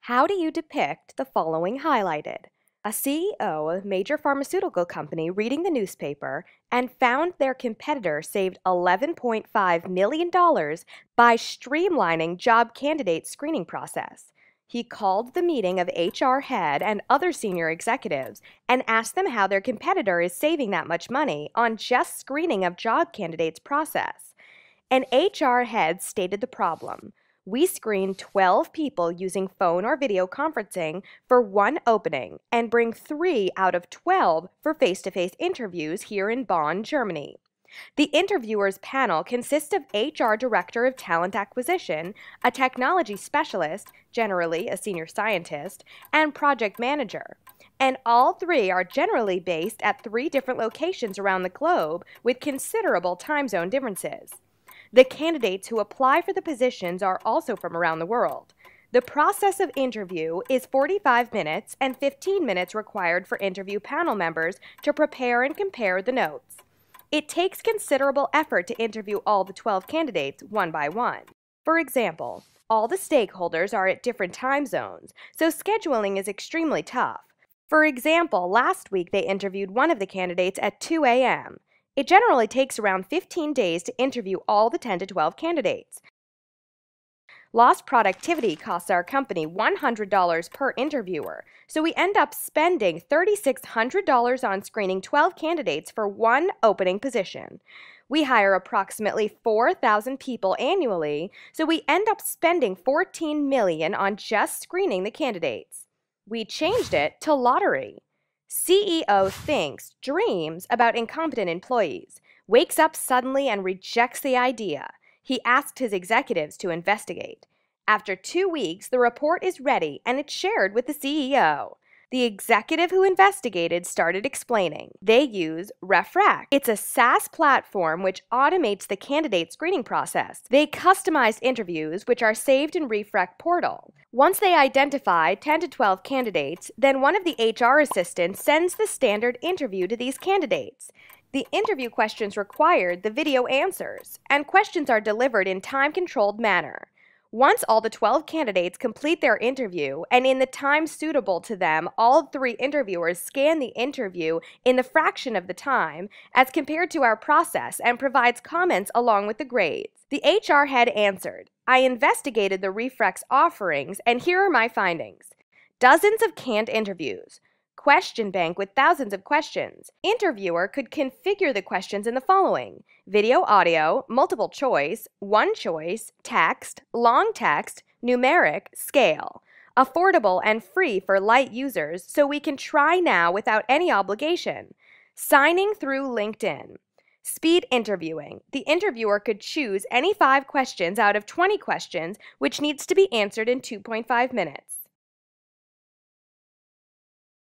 How do you depict the following highlighted? A CEO of a major pharmaceutical company reading the newspaper and found their competitor saved $11.5 million by streamlining job candidate screening process. He called the meeting of HR head and other senior executives and asked them how their competitor is saving that much money on just screening of job candidates process. An HR head stated the problem. We screen 12 people using phone or video conferencing for one opening and bring 3 out of 12 for face-to-face interviews here in Bonn, Germany. The interviewers panel consists of HR Director of Talent Acquisition, a technology specialist, generally a senior scientist, and project manager. And all 3 are generally based at 3 different locations around the globe with considerable time zone differences. The candidates who apply for the positions are also from around the world. The process of interview is 45 minutes and 15 minutes required for interview panel members to prepare and compare the notes. It takes considerable effort to interview all the 12 candidates one by one. For example, all the stakeholders are at different time zones, so scheduling is extremely tough. For example, last week they interviewed one of the candidates at 2 a.m. It generally takes around 15 days to interview all the 10 to 12 candidates. Lost productivity costs our company $100 per interviewer, so we end up spending $3,600 on screening 12 candidates for one opening position. We hire approximately 4,000 people annually, so we end up spending $14 million on just screening the candidates. We changed it to lottery. CEO thinks, dreams about incompetent employees, wakes up suddenly and rejects the idea. He asked his executives to investigate. After 2 weeks, the report is ready and it's shared with the CEO. The executive who investigated started explaining. They use Refract. It's a SaaS platform which automates the candidate screening process. They customized interviews which are saved in Refract portal. Once they identify 10 to 12 candidates, then one of the HR assistants sends the standard interview to these candidates. The interview questions required the video answers, and questions are delivered in time-controlled manner. Once all the 12 candidates complete their interview, and in the time suitable to them, all 3 interviewers scan the interview in the fraction of the time as compared to our process and provides comments along with the grades. The HR head answered, I investigated the Refract's offerings, and here are my findings. Dozens of canned interviews. Question bank with thousands of questions. Interviewer could configure the questions in the following: video, audio, multiple choice, one choice, text, long text, numeric, scale. Affordable and free for light users, so we can try now without any obligation. Signing through LinkedIn. Speed interviewing. The interviewer could choose any 5 questions out of 20 questions, which needs to be answered in 2.5 minutes.